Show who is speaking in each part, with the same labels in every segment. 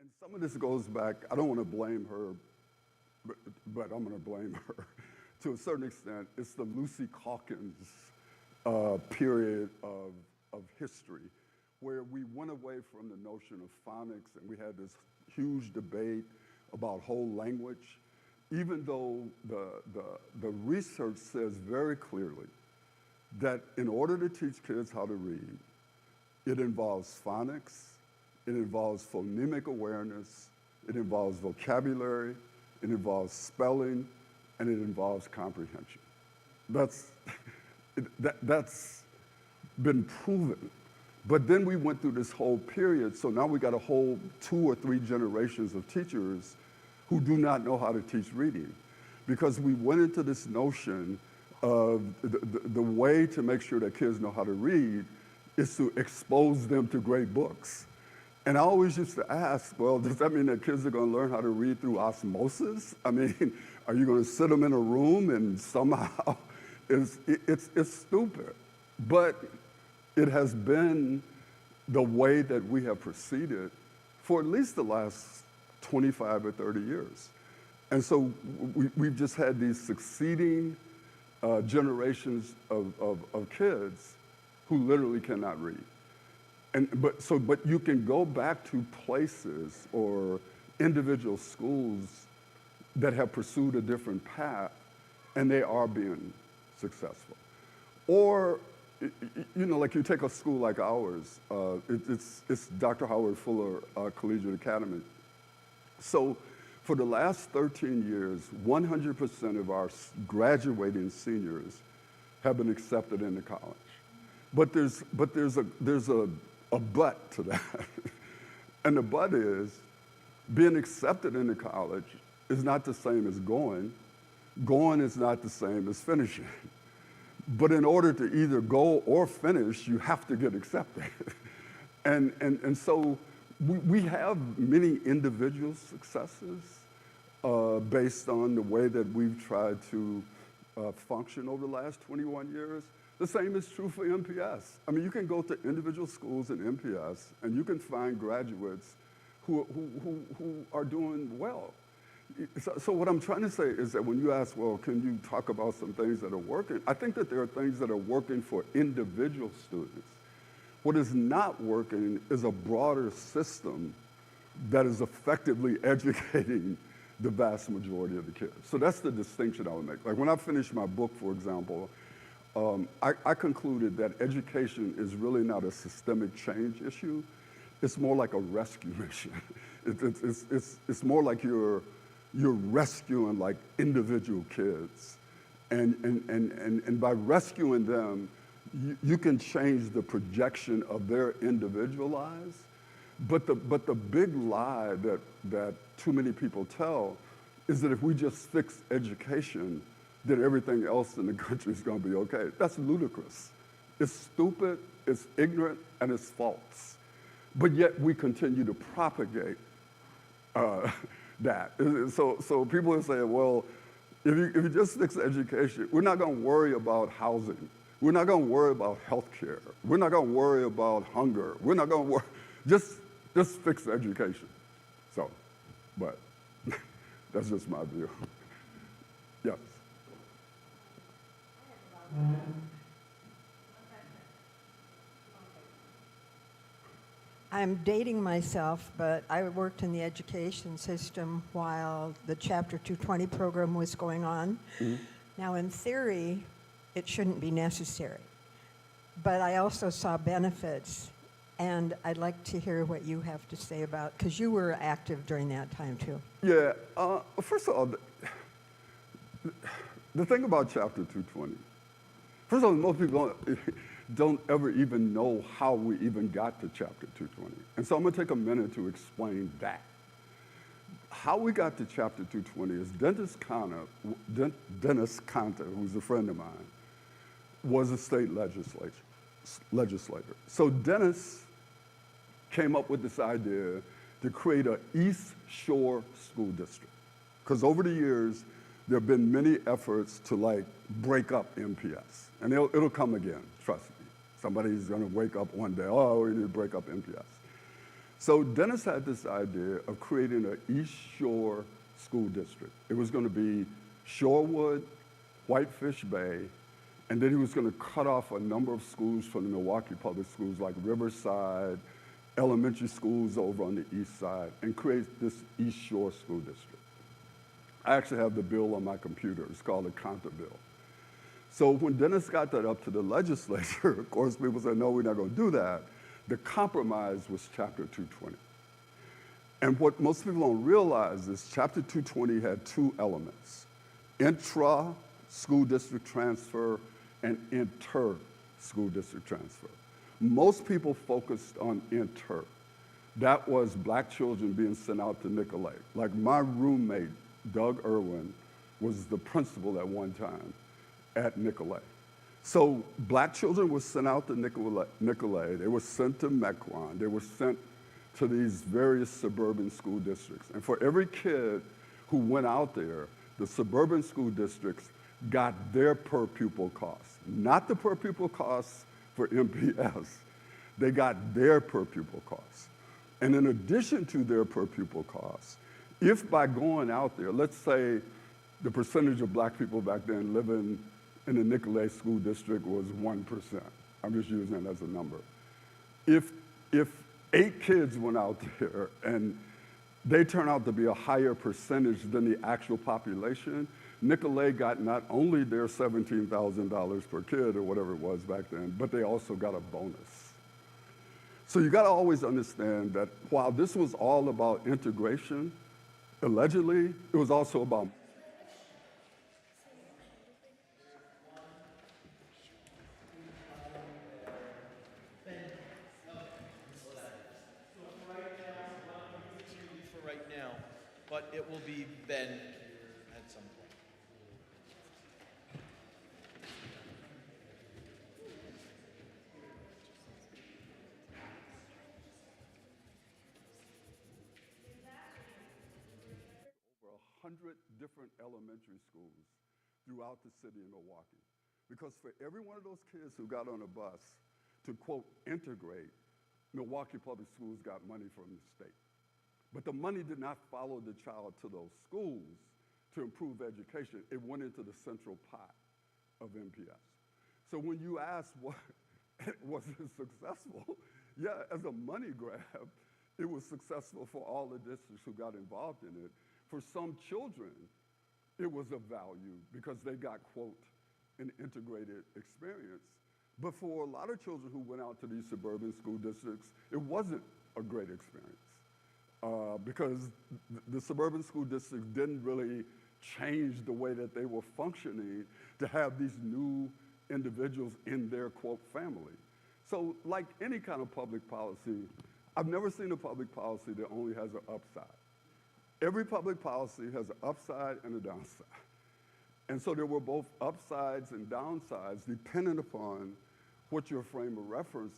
Speaker 1: And some of this goes back, I don't want to blame her, but I'm going to blame her. To a certain extent, it's the Lucy Calkins period of history where we went away from the notion of phonics and we had this huge debate about whole language, even though the research says very clearly that in order to teach kids how to read, it involves phonics, it involves phonemic awareness, it involves vocabulary, it involves spelling, and it involves comprehension. That's been proven. But then we went through this whole period, so now we got a whole 2 or 3 generations of teachers who do not know how to teach reading. Because we went into this notion of the way to make sure that kids know how to read is to expose them to great books. And I always used to ask, well, does that mean that kids are going to learn how to read through osmosis? I mean, are you going to sit them in a room and somehow, it's stupid. But it has been the way that we have proceeded for at least the last 25 or 30 years. And so we've just had these succeeding generations of kids who literally cannot read. But you can go back to places or individual schools that have pursued a different path and they are being successful. Or, you know, like you take a school like ours, it's Dr. Howard Fuller Collegiate Academy. So for the last 13 years, 100% of our graduating seniors have been accepted into college. But there's a but to that. And the but is being accepted into college is not the same as going. Going is not the same as finishing. But in order to either go or finish, you have to get accepted. And so we have many individual successes based on the way that we've tried to function over the last 21 years. The same is true for MPS. I mean, you can go to individual schools in MPS and you can find graduates who are doing well. So what I'm trying to say is that when you ask, well, can you talk about some things that are working? I think that there are things that are working for individual students. What is not working is a broader system that is effectively educating the vast majority of the kids. So that's the distinction I would make. Like when I finished my book, for example, I concluded that education is really not a systemic change issue. It's more like a rescue mission. It's more like you're rescuing like individual kids. And by rescuing them, you can change the projection of their individual lives. But the big lie that too many people tell is that if we just fix education, then everything else in the country is going to be okay. That's ludicrous. It's stupid, it's ignorant, and it's false. But yet we continue to propagate that. So people are saying, well, if you just fix education, we're not going to worry about housing. We're not going to worry about health care. We're not going to worry about hunger. We're not going to worry. Just fix education. So, but that's just my view. Yes.
Speaker 2: I'm dating myself, but I worked in the education system while the Chapter 220 program was going on. Mm-hmm. Now, in theory, it shouldn't be necessary. But I also saw benefits, and I'd like to hear what you have to say about, because you were active during that time, too.
Speaker 1: Yeah. First of all, the thing about Chapter 220, first of all, most people don't ever even know how we even got to Chapter 220. And so I'm going to take a minute to explain that. How we got to Chapter 220 is Dennis Conta, who's a friend of mine, was a state legislator. So Dennis came up with this idea to create an East Shore school district. Because over the years, there have been many efforts to like break up MPS. And it'll come again, trust me. Somebody's gonna wake up one day, oh, we need to break up MPS. So Dennis had this idea of creating an East Shore school district. It was going to be Shorewood, Whitefish Bay, and then he was going to cut off a number of schools from the Milwaukee Public Schools, like Riverside, elementary schools over on the east side, and create this East Shore School District. I actually have the bill on my computer. It's called the Conta Bill. So when Dennis got that up to the legislature, of course, people said, no, we're not going to do that. The compromise was Chapter 220. And what most people don't realize is Chapter 220 had two elements: intra-school district transfer and inter-school district transfer. Most people focused on inter. That was black children being sent out to Nicolay. Like my roommate, Doug Irwin, was the principal at one time at Nicolay. So black children were sent out to Nicolay. They were sent to Mequon. They were sent to these various suburban school districts. And for every kid who went out there, the suburban school districts got their per pupil costs, not the per pupil costs for MPS. They got their per pupil costs. And in addition to their per pupil costs, if by going out there, let's say the percentage of black people back then living in the Nicolay School District was 1%. I'm just using that as a number. If 8 kids went out there and they turn out to be a higher percentage than the actual population, Nicolay got not only their $17,000 per kid or whatever it was back then, but they also got a bonus. So you got to always understand that while this was all about integration, allegedly, it was also about
Speaker 3: for right now, but it will be Ben at some point.
Speaker 1: over 100 different elementary schools throughout the city of Milwaukee. Because for every one of those kids who got on a bus to, quote, integrate, Milwaukee Public Schools got money from the state. But the money did not follow the child to those schools to improve education. It went into the central pot of MPS. So when you ask, was it successful? Yeah, as a money grab, it was successful for all the districts who got involved in it. For some children, it was of value because they got, quote, an integrated experience. But for a lot of children who went out to these suburban school districts, it wasn't a great experience because the suburban school districts didn't really change the way that they were functioning to have these new individuals in their, quote, family. So like any kind of public policy, I've never seen a public policy that only has an upside. Every public policy has an upside and a downside. And so there were both upsides and downsides depending upon what your frame of reference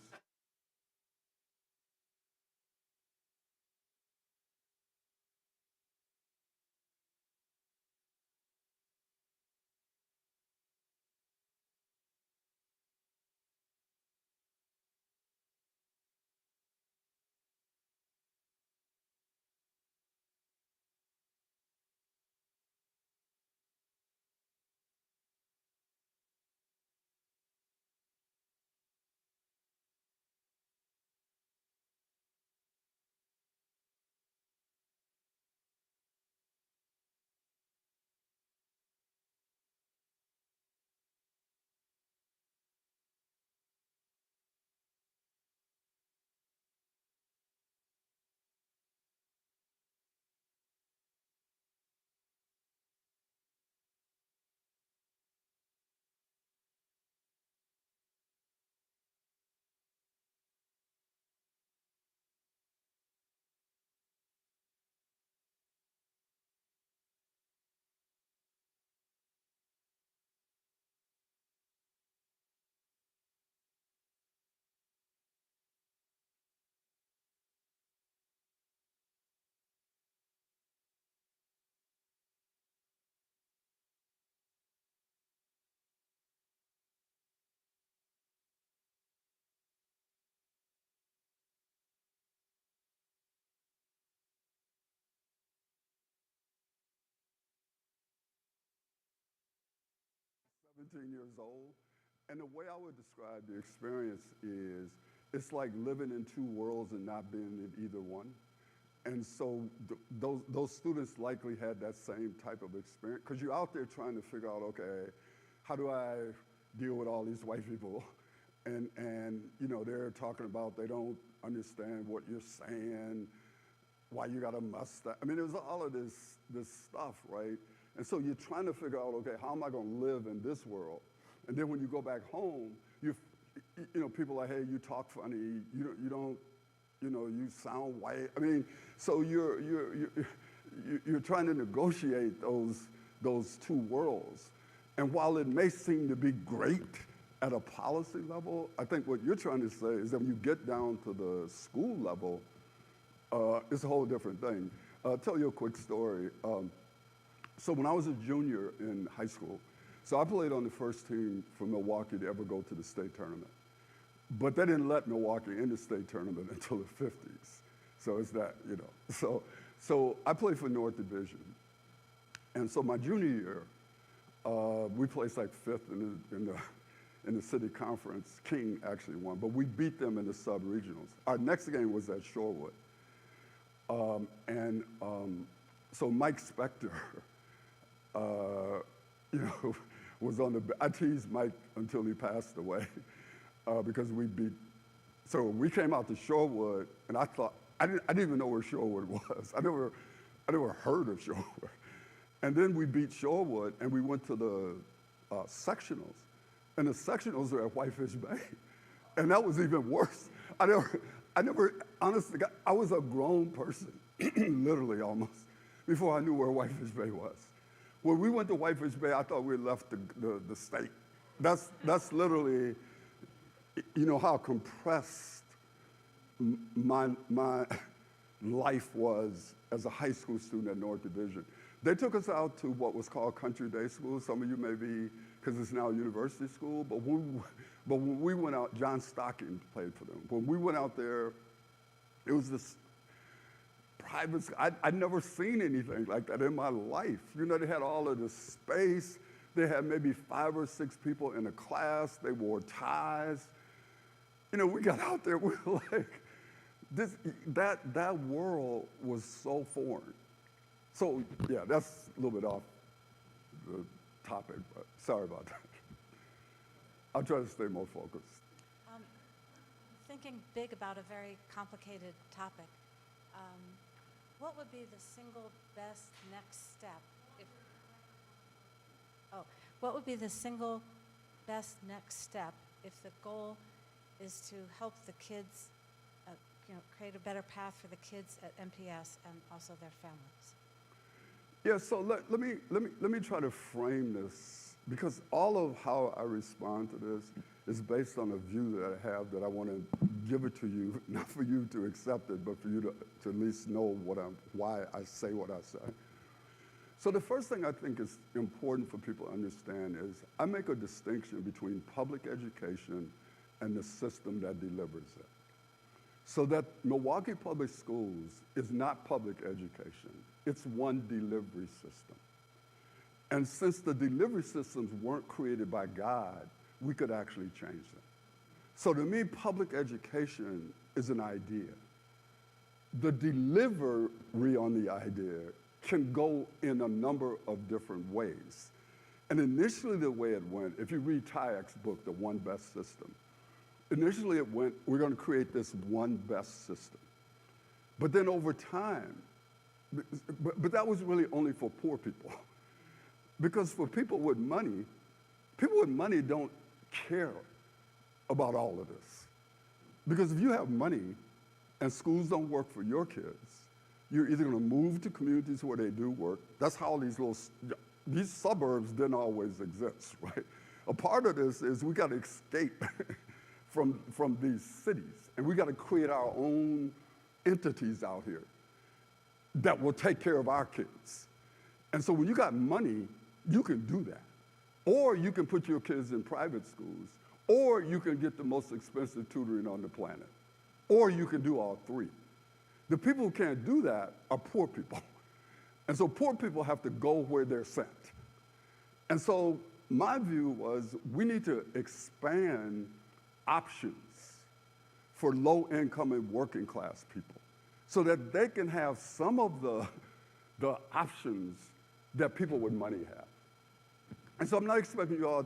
Speaker 1: 17 years old. And the way I would describe the experience is it's like living in two worlds and not being in either one. And so those students likely had that same type of experience because you're out there trying to figure out, okay, how do I deal with all these white people? And you know, they're talking about they don't understand what you're saying, why you got a mustache. I mean, there's all of this stuff, right? And so you're trying to figure out, okay, how am I going to live in this world? And then when you go back home, you know, people are like, hey, you talk funny, you don't, you know, you sound white. I mean, so you're trying to negotiate those two worlds. And while it may seem to be great at a policy level, I think what you're trying to say is that when you get down to the school level, it's a whole different thing. I'll tell you a quick story. So when I was a junior in high school, so I played on the first team for Milwaukee to ever go to the state tournament. But they didn't let Milwaukee in the state tournament until the 50s. So it's that, you know. So I played for North Division. And so my junior year, we placed like fifth in the city conference. King actually won, but we beat them in the sub-regionals. Our next game was at Shorewood. So Mike Spector, you know, was on the, I teased Mike until he passed away because we beat, so we came out to Shorewood and I thought, I didn't even know where Shorewood was. I never heard of Shorewood. And then we beat Shorewood and we went to the sectionals. And the sectionals are at Whitefish Bay. And that was even worse. I never, honestly, I was a grown person, literally almost, before I knew where Whitefish Bay was. When we went to Whitefish Bay, I thought we had left the state. That's literally, you know, how compressed my life was as a high school student at North Division. They took us out to what was called Country Day School. Some of you may be, because it's now university school, but when we went out, John Stocking played for them. When we went out there, it was this private school. I'd never seen anything like that in my life. You know, they had all of this space. They had maybe 5 or 6 people in a class. They wore ties. You know, we got out there, we were like, that world was so foreign. So, yeah, that's a little bit off the topic, but sorry about that. I'll try to stay more focused.
Speaker 4: Thinking big about a very complicated topic, what would be the single best next step what would be the single best next step if the goal is to help the kids, create a better path for the kids at MPS and also their families?
Speaker 1: Yeah, so let me try to frame this, because all of how I respond to this is based on a view that I have that I want to give it to you, not for you to accept it, but for you to at least know why I say what I say. So the first thing I think is important for people to understand is I make a distinction between public education and the system that delivers it. So that Milwaukee Public Schools is not public education. It's one delivery system. And since the delivery systems weren't created by God, we could actually change them. So to me, public education is an idea. The delivery on the idea can go in a number of different ways. And initially the way it went, if you read Tayek's book, The One Best System, initially it went, we're going to create this one best system. But then over time, but that was really only for poor people. Because for people with money don't care about all of this. Because if you have money and schools don't work for your kids, you're either going to move to communities where they do work. That's how these suburbs didn't always exist, right? A part of this is we got to escape from these cities, and we got to create our own entities out here that will take care of our kids. And so when you got money, you can do that. Or you can put your kids in private schools, or you can get the most expensive tutoring on the planet, or you can do all three. The people who can't do that are poor people. And so poor people have to go where they're sent. And so my view was we need to expand options for low-income and working-class people so that they can have some of the options that people with money have. And so I'm not expecting you all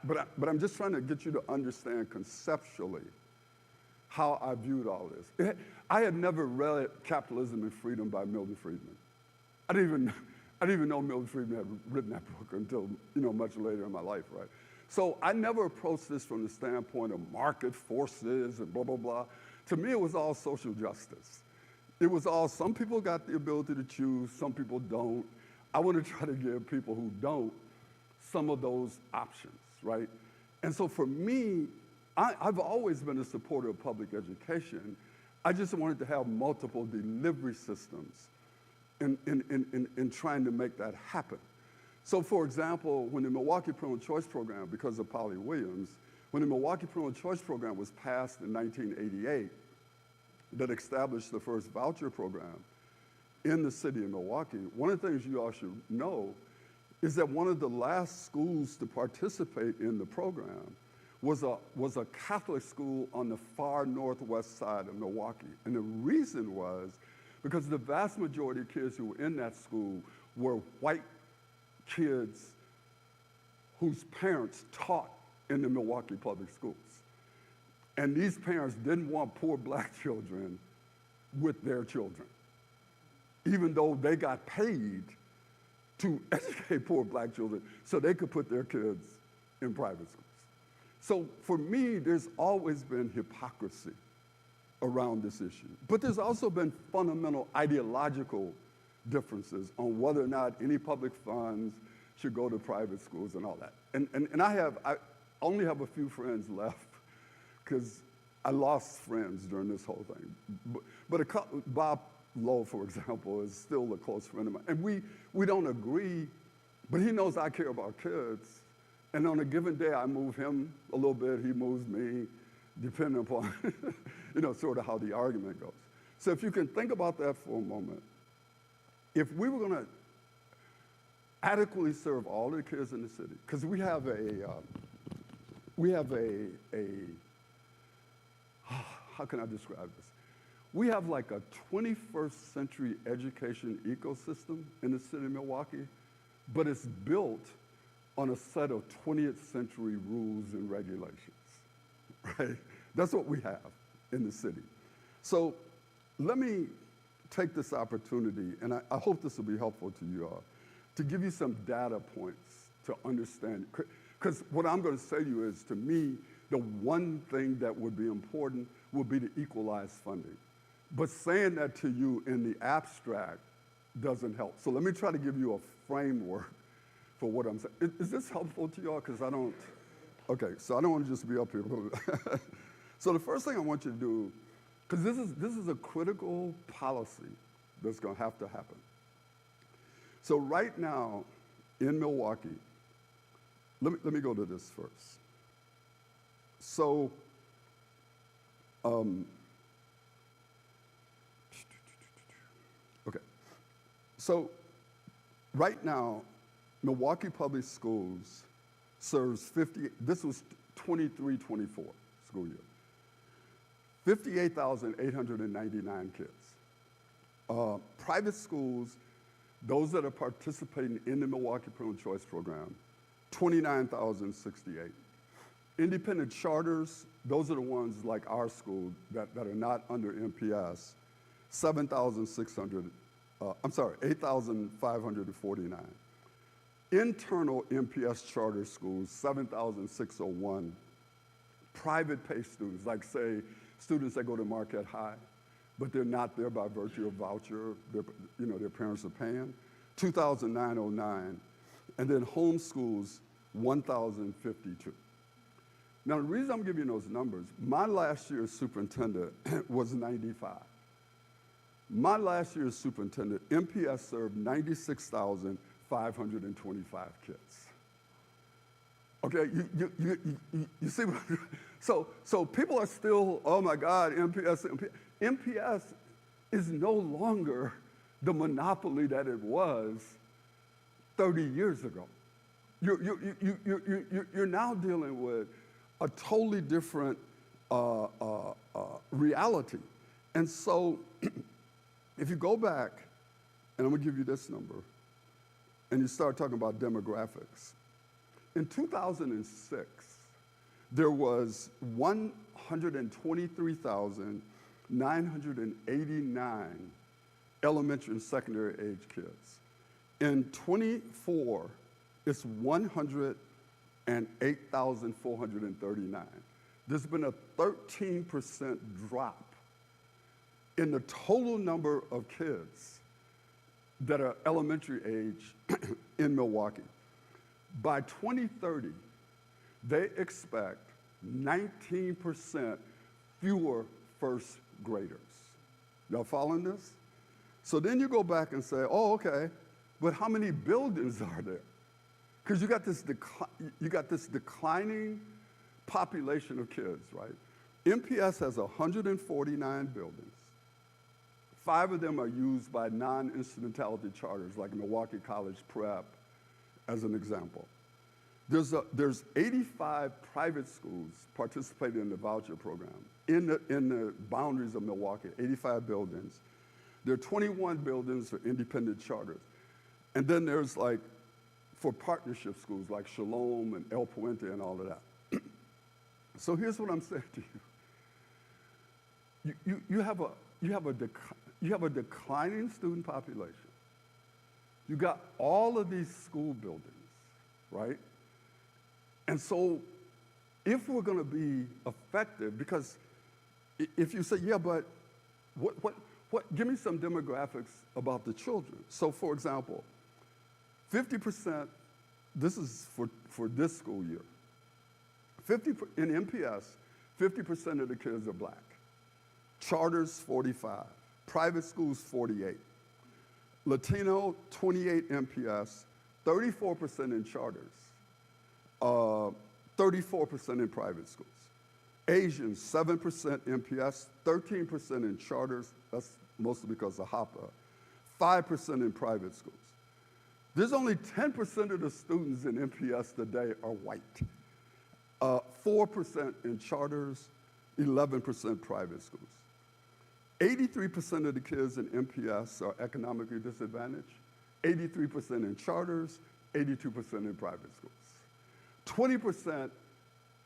Speaker 1: but I'm just trying to get you to understand conceptually how I viewed all this. I had never read Capitalism and Freedom by Milton Friedman. I didn't even know Milton Friedman had written that book until much later in my life, right? So I never approached this from the standpoint of market forces and blah, blah, blah. To me, it was all social justice. It was all, some people got the ability to choose, some people don't. I want to try to give people who don't some of those options, right? And so for me, I've always been a supporter of public education. I just wanted to have multiple delivery systems in trying to make that happen. So for example, when the Milwaukee Pro-Choice Program, because of Polly Williams, when the Milwaukee Pro-Choice Program was passed in 1988, that established the first voucher program in the city of Milwaukee, one of the things you all should know is that one of the last schools to participate in the program was a Catholic school on the far northwest side of Milwaukee. And the reason was because the vast majority of kids who were in that school were white kids whose parents taught in the Milwaukee Public Schools. And these parents didn't want poor black children with their children, even though they got paid to educate poor black children so they could put their kids in private schools. So for me, there's always been hypocrisy around this issue. But there's also been fundamental ideological differences on whether or not any public funds should go to private schools and all that. And I only have a few friends left because I lost friends during this whole thing. But Bob Lowe, for example, is still a close friend of mine. And we don't agree, but he knows I care about kids. And on a given day, I move him a little bit, he moves me, depending upon, sort of how the argument goes. So if you can think about that for a moment, if we were going to adequately serve all the kids in the city, because we have how can I describe this? We have like a 21st century education ecosystem in the city of Milwaukee, but it's built on a set of 20th century rules and regulations, right? That's what we have in the city. So let me take this opportunity, and I hope this will be helpful to you all, to give you some data points to understand. Because what I'm going to say to you is, to me, the one thing that would be important would be to equalize funding. But saying that to you in the abstract doesn't help. So let me try to give you a framework for what I'm saying. Is this helpful to y'all? Because I don't, okay, so I don't want to just be up here. So the first thing I want you to do, because this is a critical policy that's going to have to happen. So right now in Milwaukee, let me go to this first. So, okay. So right now, Milwaukee Public Schools serves this was 23-24 school year, 58,899 kids. Private schools, those that are participating in the Milwaukee Pro-Choice Program, 29,068. Independent charters, those are the ones like our school that are not under MPS, 8,549. Internal MPS charter schools, 7,601. Private pay students, like say students that go to Marquette High, but they're not there by virtue of voucher, their parents are paying, 2,909. And then home schools, 1,052. Now, the reason I'm giving you those numbers, my last year's superintendent was 95. My last year's superintendent, MPS served 96,525 kids. Okay, you see, so people are still, oh my God, MPS. MPS is no longer the monopoly that it was 30 years ago. You're now dealing with a totally different reality. And so if you go back, and I'm going to give you this number, and you start talking about demographics. In 2006, there was 123,989 elementary and secondary age kids. In 24, it's 108,439. There's been a 13% drop in the total number of kids that are elementary age in Milwaukee. By 2030, they expect 19% fewer first graders. Y'all following this? So then you go back and say, oh, okay, but how many buildings are there? Because you got this declining population of kids, right? MPS has 149 buildings. 5 of them are used by non-instrumentality charters, like Milwaukee College Prep, as an example. There's 85 private schools participating in the voucher program in the boundaries of Milwaukee, 85 buildings. There are 21 buildings for independent charters. And then there's like, for partnership schools like Shalom and El Puente and all of that. So here's what I'm saying to you. You have a declining student population. You got all of these school buildings, right? And so if we're going to be effective, because if you say, yeah, but give me some demographics about the children. So for example, 50%, this is for this school year, in MPS, 50% of the kids are black. Charters, 45. Private schools, 48. Latino, 28 MPS, 34% in charters, 34% in private schools. Asians, 7% MPS, 13% in charters, that's mostly because of HAPA, 5% in private schools. There's only 10% of the students in MPS today are white. 4% in charters, 11% private schools. 83% of the kids in MPS are economically disadvantaged, 83% in charters, 82% in private schools. 20%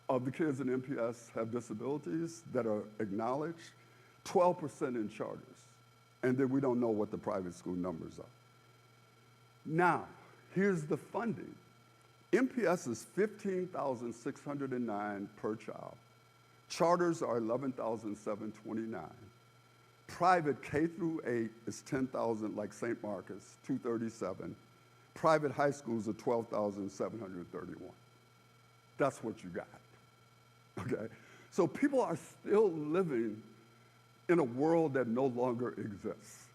Speaker 1: of the kids in MPS have disabilities that are acknowledged, 12% in charters, and then we don't know what the private school numbers are. Now, here's the funding. MPS is $15,609 per child. Charters are $11,729. Private K through 8 is $10,000, like St. Marcus, $237. Private high schools are $12,731. That's what you got, okay? So people are still living in a world that no longer exists.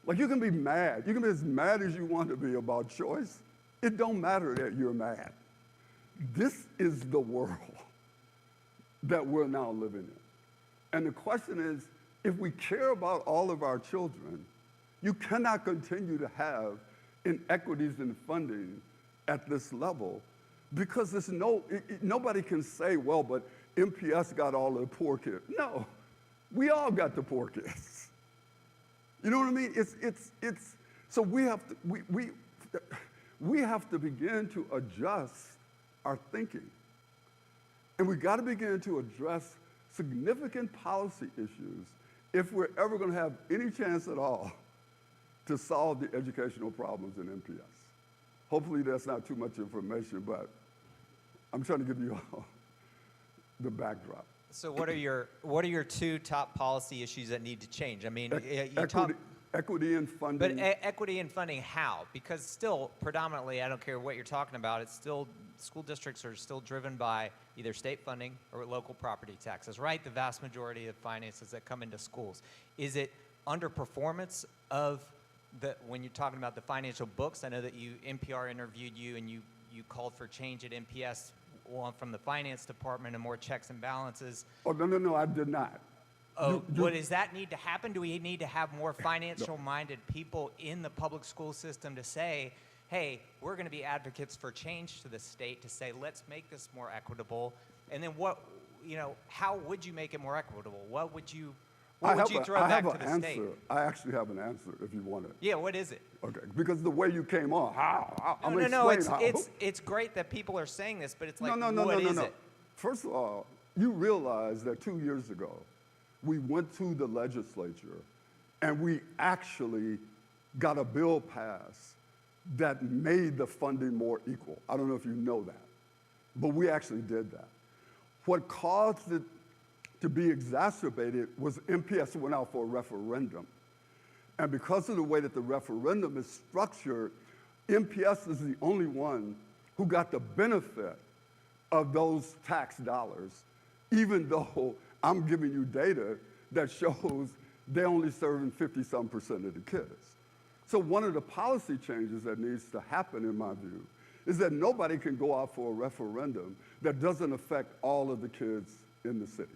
Speaker 1: Like, you can be mad. You can be as mad as you want to be about choice. It don't matter that you're mad. This is the world that we're now living in. And the question is, if we care about all of our children, you cannot continue to have inequities in funding at this level, because there's nobody can say, well, but MPS got all the poor kids. No, we all got the poor kids. You know what I mean? So we have to begin to adjust our thinking. And we got to begin to address significant policy issues if we're ever going to have any chance at all to solve the educational problems in MPS. Hopefully that's not too much information, but I'm trying to give you all the backdrop.
Speaker 5: So what are your 2 top policy issues that need to change? I mean,
Speaker 1: Equity and funding.
Speaker 5: But equity and funding, how? Because still, predominantly, I don't care what you're talking about, it's still, school districts are still driven by either state funding or local property taxes, right? The vast majority of finances that come into schools. Is it underperformance of when you're talking about the financial books? I know that NPR interviewed you and you called for change at MPS from the finance department and more checks and balances.
Speaker 1: Oh, no, I did not.
Speaker 5: Oh, does that need to happen? Do we need to have more financial-minded people in the public school system to say, hey, we're going to be advocates for change to the state to say, let's make this more equitable. And then what, how would you make it more equitable? What would you throw back to the state?
Speaker 1: I actually have an answer if you want it.
Speaker 5: Yeah, what is it?
Speaker 1: Okay, because the way you came on,
Speaker 5: It's great that people are saying this, but it's like,
Speaker 1: no.
Speaker 5: what is it?
Speaker 1: First of all, you realize that 2 years ago, we went to the legislature and we actually got a bill passed that made the funding more equal. I don't know if you know that, but we actually did that. What caused it to be exacerbated was MPS went out for a referendum. And because of the way that the referendum is structured, MPS is the only one who got the benefit of those tax dollars, even though I'm giving you data that shows they're only serving 50-some% of the kids. So one of the policy changes that needs to happen, in my view, is that nobody can go out for a referendum that doesn't affect all of the kids in the city.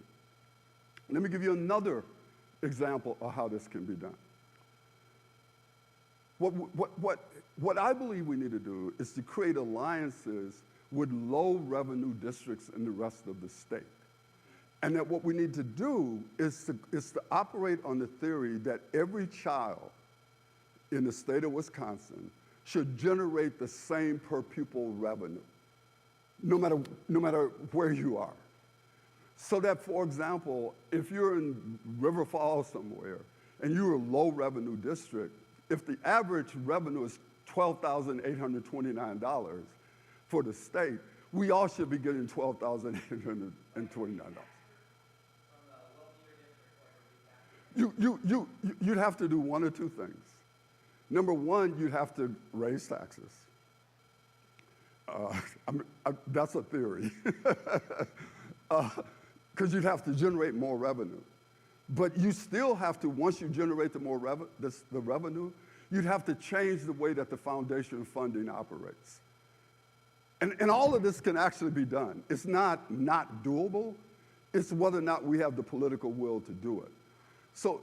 Speaker 1: Let me give you another example of how this can be done. What I believe we need to do is to create alliances with low revenue districts in the rest of the state. And that what we need to do is to operate on the theory that every child in the state of Wisconsin should generate the same per pupil revenue, no matter where you are. So that, for example, if you're in River Falls somewhere and you're a low revenue district, if the average revenue is $12,829 for the state, we all should be getting $12,829. You'd have to do one or two things. Number one, you'd have to raise taxes. That's a theory. Because you'd have to generate more revenue. But you still have to, once you generate the revenue, you'd have to change the way that the foundation funding operates. And all of this can actually be done. It's not doable. It's whether or not we have the political will to do it. So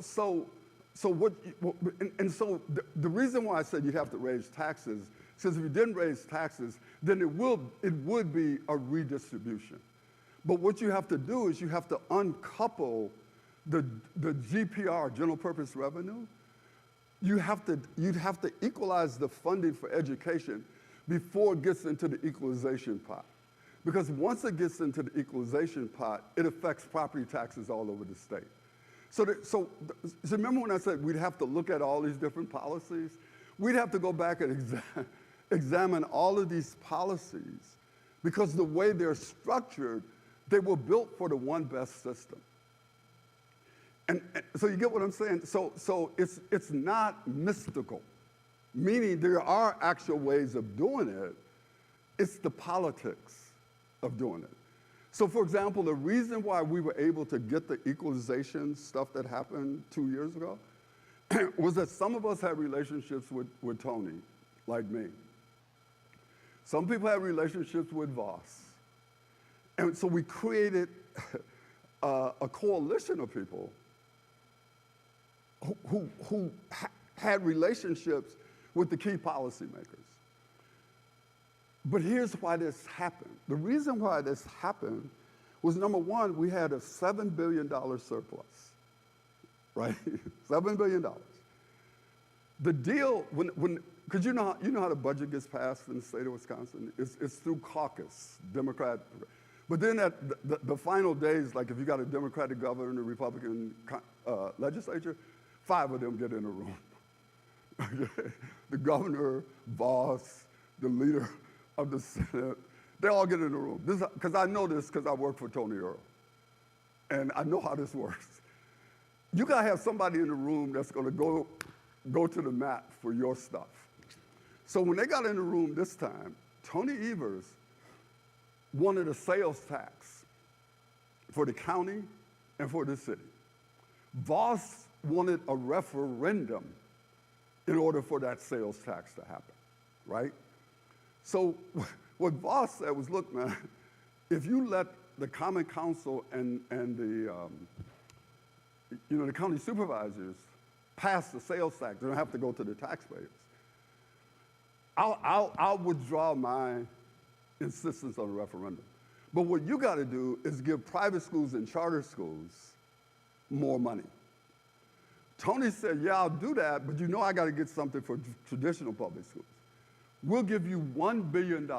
Speaker 1: the reason why I said you'd have to raise taxes, because if you didn't raise taxes, then it would be a redistribution. But what you have to do is you have to uncouple the GPR, general purpose revenue. You'd have to equalize the funding for education before it gets into the equalization pot. Because once it gets into the equalization pot, it affects property taxes all over the state. So remember when I said we'd have to look at all these different policies? We'd have to go back and examine all of these policies because the way they're structured, they were built for the one best system. And so you get what I'm saying? So it's not mystical, meaning there are actual ways of doing it. It's the politics of doing it. So for example, the reason why we were able to get the equalization stuff that happened 2 years ago was that some of us had relationships with Tony, like me. Some people had relationships with Voss. And so we created a coalition of people who had relationships with the key policymakers. But here's why this happened. The reason why this happened was, number one, we had a $7 billion surplus, right? $7 billion. The deal, because you know how the budget gets passed in the state of Wisconsin? It's through caucus, Democrat. But then at the final days, like if you got a Democratic governor and a Republican legislature, 5 of them get in a room. The governor, Voss, the leader of the Senate, they all get in the room. Because I know this because I work for Tony Earl. And I know how this works. You got to have somebody in the room that's going to go to the mat for your stuff. So when they got in the room this time, Tony Evers wanted a sales tax for the county and for the city. Voss wanted a referendum in order for that sales tax to happen, right? So what Voss said was, look, man, if you let the Common Council and the county supervisors pass the sales tax, they don't have to go to the taxpayers. I'll withdraw my insistence on a referendum. But what you got to do is give private schools and charter schools more money. Tony said, yeah, I'll do that, but you know I got to get something for traditional public schools. We'll give you $1 billion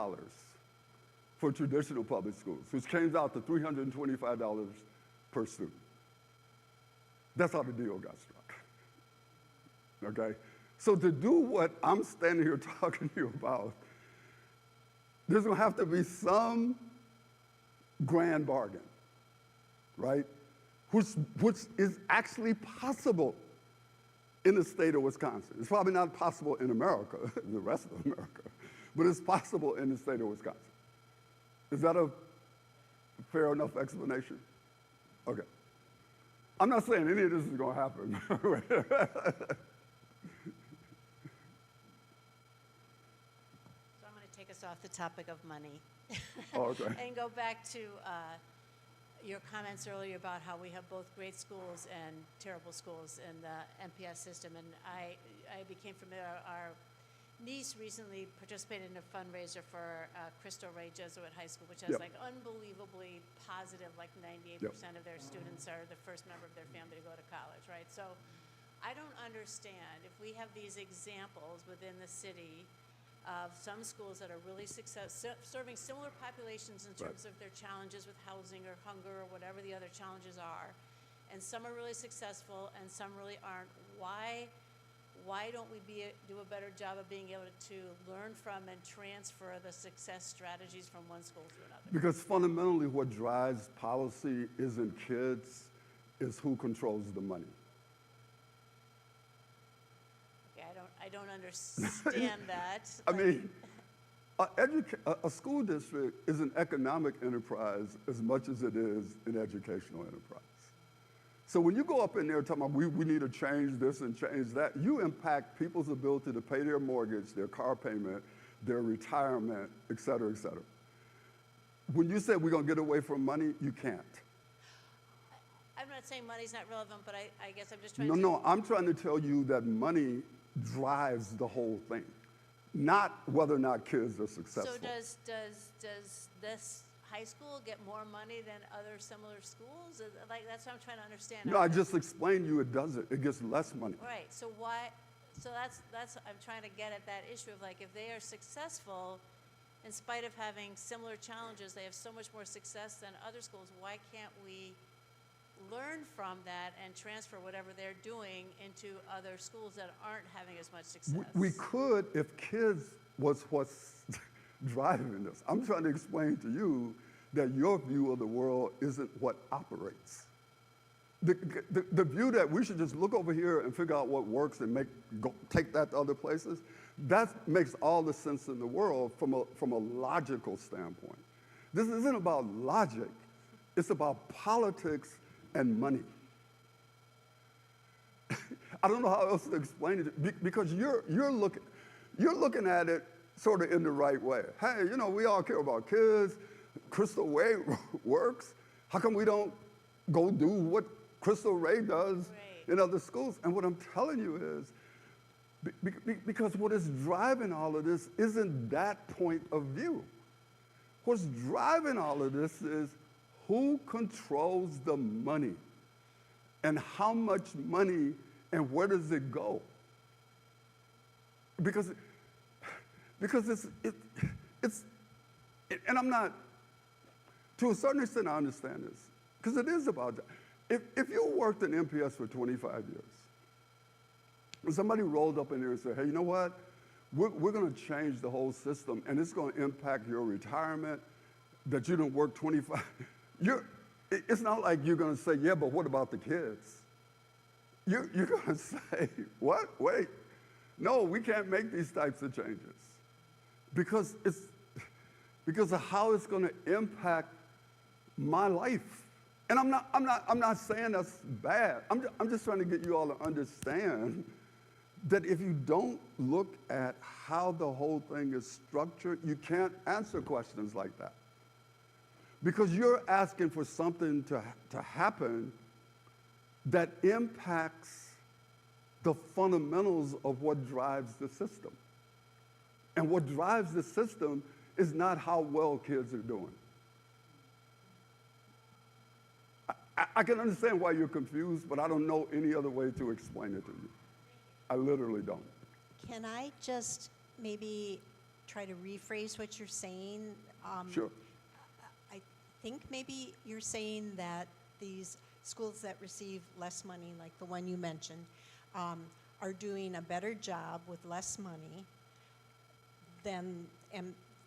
Speaker 1: for traditional public schools, which comes out to $325 per student. That's how the deal got struck. Okay? So to do what I'm standing here talking to you about, there's going to have to be some grand bargain, right? Which is actually possible in the state of Wisconsin. It's probably not possible in America, the rest of America, but it's possible in the state of Wisconsin. Is that a fair enough explanation? Okay. I'm not saying any of this is going to happen.
Speaker 4: So I'm going to take us off the topic of money.
Speaker 1: Oh, okay.
Speaker 4: And go back to your comments earlier about how we have both great schools and terrible schools in the MPS system. And I became familiar, our niece recently participated in a fundraiser for Cristo Rey Jesuit High School, which has
Speaker 1: Yep.
Speaker 4: like unbelievably positive, like 98% of their students are the first member of their family to go to college, right? So I don't understand if we have these examples within the city of some schools that are really serving similar populations in terms of their challenges with housing or hunger or whatever the other challenges are, and some are really successful and some really aren't. Why don't we do a better job of being able to learn from and transfer the success strategies from one school to another?
Speaker 1: Because fundamentally what drives policy isn't kids, it's who controls the money.
Speaker 4: I don't understand that.
Speaker 1: I mean, a school district is an economic enterprise as much as it is an educational enterprise. So when you go up in there talking about we need to change this and change that, you impact people's ability to pay their mortgage, their car payment, their retirement, et cetera, et cetera. When you say we're going to get away from money, you can't.
Speaker 4: I'm not saying money's not relevant, but I guess I'm just trying
Speaker 1: No,
Speaker 4: to...
Speaker 1: no, I'm trying to tell you that money drives the whole thing, not whether or not kids are successful.
Speaker 4: So does this high school get more money than other similar schools? Like, that's what I'm trying to understand.
Speaker 1: No, I just explained to you it doesn't. It gets less money.
Speaker 4: Right, so why, so that's, I'm trying to get at that issue of like, if they are successful, in spite of having similar challenges, they have so much more success than other schools, why can't we learn from that and transfer whatever they're doing into other schools that aren't having as much success?
Speaker 1: We could if kids was what's driving this. I'm trying to explain to you that your view of the world isn't what operates. The view that we should just look over here and figure out what works and take that to other places, that makes all the sense in the world from a logical standpoint. This isn't about logic. It's about politics and money. I don't know how else to explain it because you're looking at it sort of in the right way. Hey, you know, we all care about kids. Cristo Rey works. How come we don't go do what Cristo Rey does in other schools? And what I'm telling you is, because what is driving all of this isn't that point of view. What's driving all of this is who controls the money and how much money and where does it go? Because it's and I'm not, to a certain extent I understand this, because it is about that. If you worked in MPS for 25 years, and somebody rolled up in there and said, hey, you know what? We're going to change the whole system, and it's going to impact your retirement, that you don't work 25. It's not like you're going to say, yeah, but what about the kids? You're going to say, what? Wait. No, we can't make these types of changes because of how it's going to impact my life. And I'm not saying that's bad. I'm just trying to get you all to understand that if you don't look at how the whole thing is structured, you can't answer questions like that. Because you're asking for something to happen that impacts the fundamentals of what drives the system. And what drives the system is not how well kids are doing. I can understand why you're confused, but I don't know any other way to explain it to you. I literally don't.
Speaker 6: Can I just maybe try to rephrase what you're saying?
Speaker 1: Sure.
Speaker 6: I think maybe you're saying that these schools that receive less money, like the one you mentioned, are doing a better job with less money than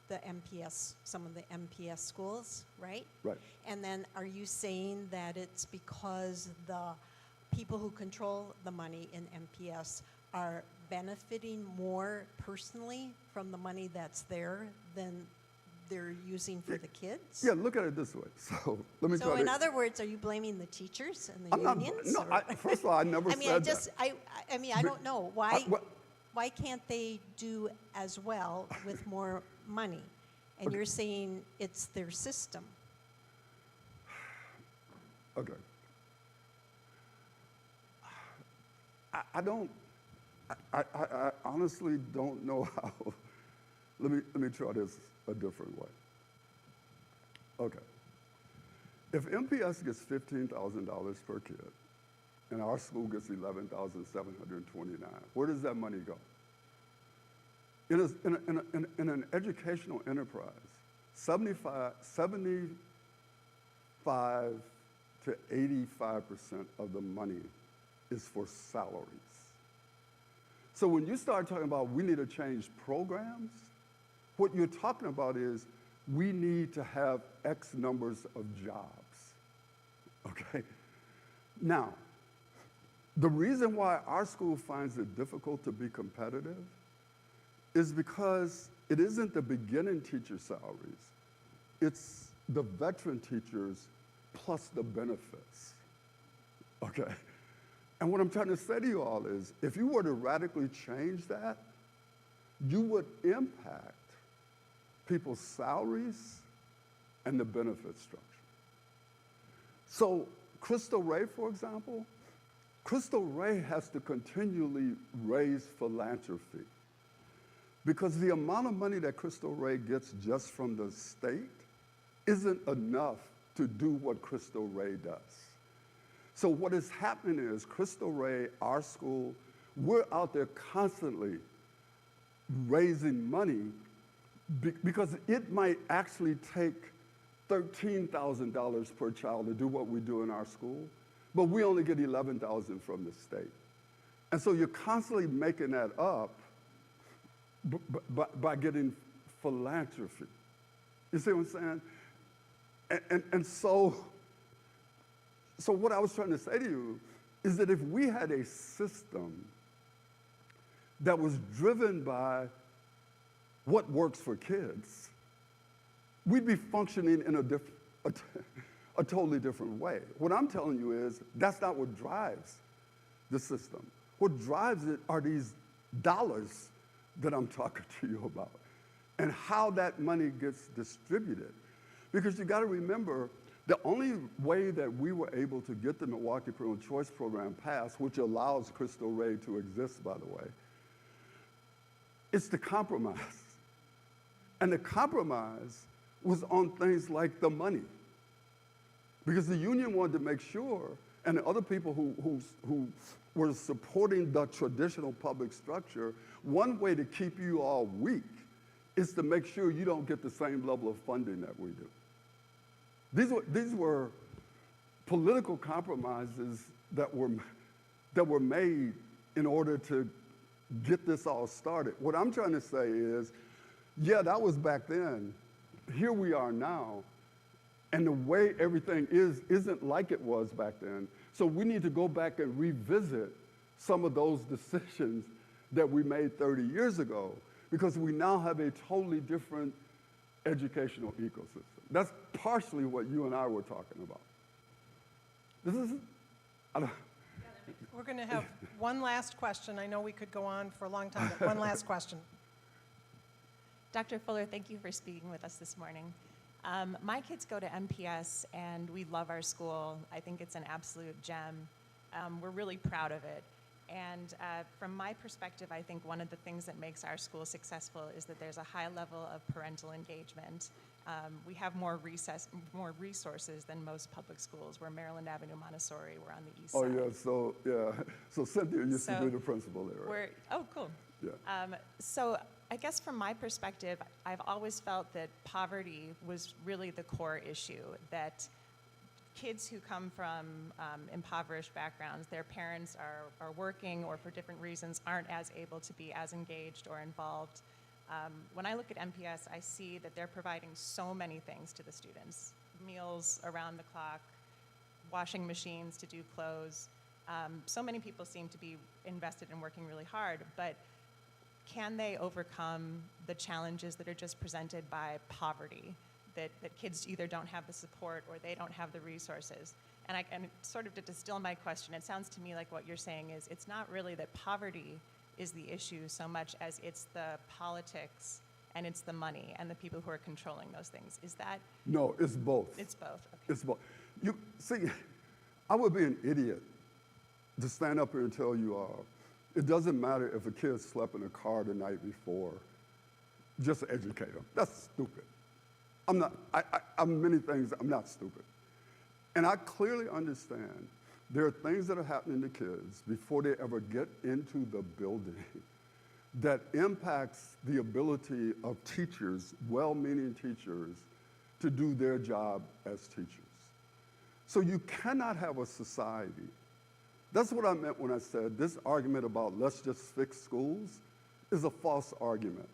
Speaker 6: the MPS, some of the MPS schools, right?
Speaker 1: Right.
Speaker 6: And then are you saying that it's because the people who control the money in MPS are benefiting more personally from the money that's there than they're using for the kids?
Speaker 1: Yeah, look at it this way. So let me
Speaker 6: So
Speaker 1: try
Speaker 6: in
Speaker 1: to.
Speaker 6: other words, are you blaming the teachers and the
Speaker 1: I'm not,
Speaker 6: unions?
Speaker 1: no,
Speaker 6: or-
Speaker 1: first of all, I never
Speaker 6: I mean,
Speaker 1: said that.
Speaker 6: I mean, I
Speaker 1: But-
Speaker 6: don't know. Why,
Speaker 1: what-
Speaker 6: why can't they do as well with more money? And you're saying it's their system.
Speaker 1: Okay. I honestly don't know how. Let me try this a different way. Okay. If MPS gets $15,000 per kid, and our school gets $11,729, where does that money go? In an educational enterprise, 75 to 85% of the money is for salaries. So when you start talking about we need to change programs, what you're talking about is we need to have X numbers of jobs, okay? Now, the reason why our school finds it difficult to be competitive is because it isn't the beginning teacher salaries, it's the veteran teachers plus the benefits, okay? And what I'm trying to say to you all is, if you were to radically change that, you would impact people's salaries and the benefit structure. So Crystal Ray, for example, Crystal Ray has to continually raise philanthropy because the amount of money that Crystal Ray gets just from the state isn't enough to do what Crystal Ray does. So what is happening is Crystal Ray, our school, we're out there constantly raising money because it might actually take $13,000 per child to do what we do in our school, but we only get $11,000 from the state. And so you're constantly making that up by getting philanthropy. You see what I'm saying? And so what I was trying to say to you is that if we had a system that was driven by what works for kids, we'd be functioning in a totally different way. What I'm telling you is that's not what drives the system. What drives it are these dollars that I'm talking to you about and how that money gets distributed. Because you got to remember, the only way that we were able to get the Milwaukee Parental Choice Program passed, which allows Crystal Ray to exist, by the way, is to compromise. And the compromise was on things like the money. Because the union wanted to make sure, and the other people who were supporting the traditional public structure, one way to keep you all weak is to make sure you don't get the same level of funding that we do. These were political compromises that were made in order to get this all started. What I'm trying to say is, yeah, that was back then. Here we are now, and the way everything isn't like it was back then. So we need to go back and revisit some of those decisions that we made 30 years ago, because we now have a totally different educational ecosystem. That's partially what you and I were talking about.
Speaker 7: We're going to have one last question. I know we could go on for a long time, but one last question.
Speaker 8: Dr. Fuller, thank you for speaking with us this morning. My kids go to MPS, and we love our school. I think it's an absolute gem. We're really proud of it. And from my perspective, I think one of the things that makes our school successful is that there's a high level of parental engagement. We have more resources than most public schools. We're Maryland Avenue Montessori. We're on the east
Speaker 1: Oh,
Speaker 8: side.
Speaker 1: so Cynthia used to
Speaker 8: So
Speaker 1: be the principal there, right?
Speaker 8: Oh, cool.
Speaker 1: Yeah.
Speaker 8: So I guess from my perspective, I've always felt that poverty was really the core issue, that kids who come from impoverished backgrounds, their parents are working or for different reasons aren't as able to be as engaged or involved. When I look at MPS, I see that they're providing so many things to the students: meals around the clock, washing machines to do clothes. So many people seem to be invested in working really hard, but can they overcome the challenges that are just presented by poverty? That kids either don't have the support or they don't have the resources. And sort of to distill my question, it sounds to me like what you're saying is it's not really that poverty is the issue so much as it's the politics and it's the money and the people who are controlling those things. Is that?
Speaker 1: No, it's both.
Speaker 8: It's both. Okay.
Speaker 1: It's both. You see, I would be an idiot to stand up here and tell you, it doesn't matter if a kid slept in a car the night before, just educate them. That's stupid. I'm many things, I'm not stupid. And I clearly understand there are things that are happening to kids before they ever get into the building that impacts the ability of teachers, well-meaning teachers, to do their job as teachers. So you cannot have a society. That's what I meant when I said this argument about let's just fix schools is a false argument.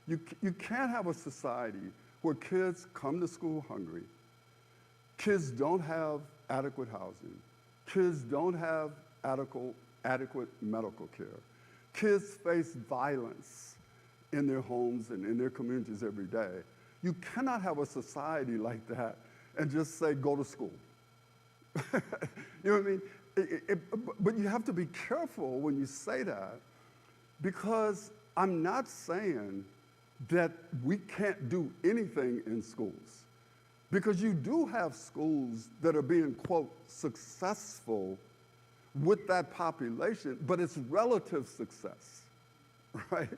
Speaker 1: You can't have a society where kids come to school hungry, kids don't have adequate housing, kids don't have adequate medical care, kids face violence in their homes and in their communities every day. You cannot have a society like that and just say, go to school. You know what I mean? But you have to be careful when you say that, because I'm not saying that we can't do anything in schools, because you do have schools that are being, quote, successful with that population, but it's relative success, right?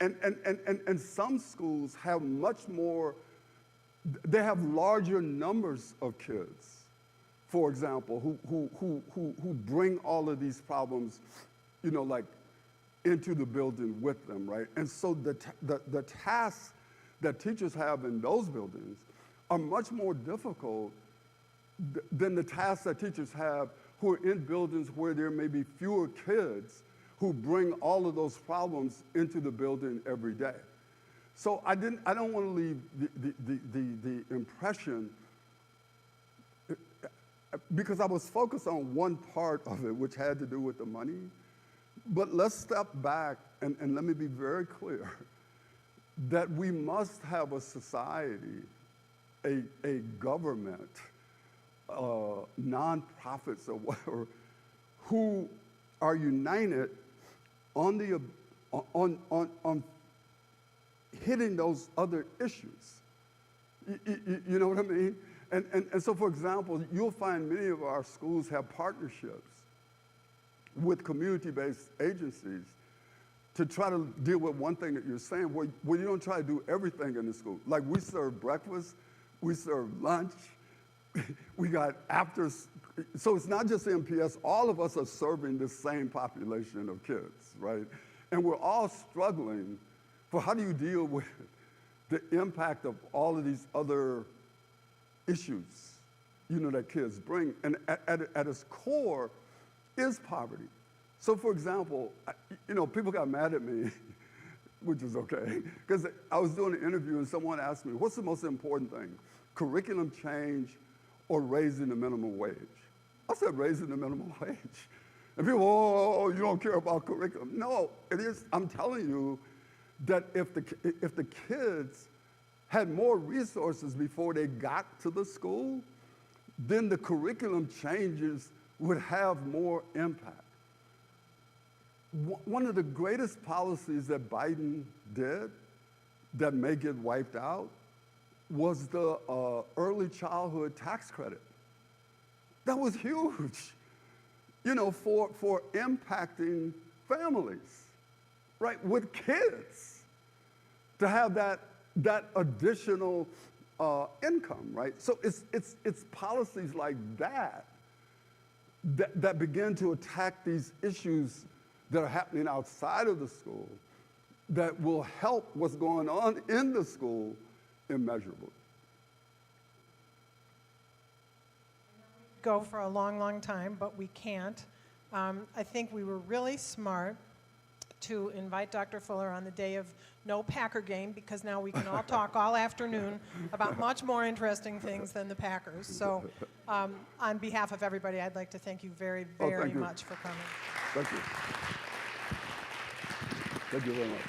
Speaker 1: And some schools have much more, they have larger numbers of kids, for example, who bring all of these problems, you know, like into the building with them, right? And so the tasks that teachers have in those buildings are much more difficult than the tasks that teachers have who are in buildings where there may be fewer kids who bring all of those problems into the building every day. So I don't want to leave the impression, because I was focused on one part of it, which had to do with the money. But let's step back and let me be very clear that we must have a society, a government, nonprofits or whatever, who are united on hitting those other issues. You know what I mean? And so, for example, you'll find many of our schools have partnerships with community-based agencies to try to deal with one thing that you're saying, where you don't try to do everything in the school. Like, we serve breakfast, we serve lunch, we got after, so it's not just MPS, all of us are serving the same population of kids, right? And we're all struggling for how do you deal with the impact of all of these other issues, you know, that kids bring. And at its core is poverty. So, for example, you know, people got mad at me, which is okay, because I was doing an interview and someone asked me, what's the most important thing, curriculum change or raising the minimum wage? I said raising the minimum wage. And people, oh, you don't care about curriculum. No, it is, I'm telling you that if the kids had more resources before they got to the school, then the curriculum changes would have more impact. One of the greatest policies that Biden did that may get wiped out was the early childhood tax credit. That was huge. you know, for impacting families, right, with kids, to have that additional income, right? So it's policies like that begin to attack these issues that are happening outside of the school that will help what's going on in the school immeasurably.
Speaker 7: Go for a long, long time, but we can't. I think we were really smart to invite Dr. Fuller on the day of no Packer game, because now we can all talk all afternoon about much more interesting things than the Packers. So on behalf of everybody, I'd like to thank you very, very
Speaker 1: thank you.
Speaker 7: much for coming.
Speaker 1: Thank you. Thank you very much.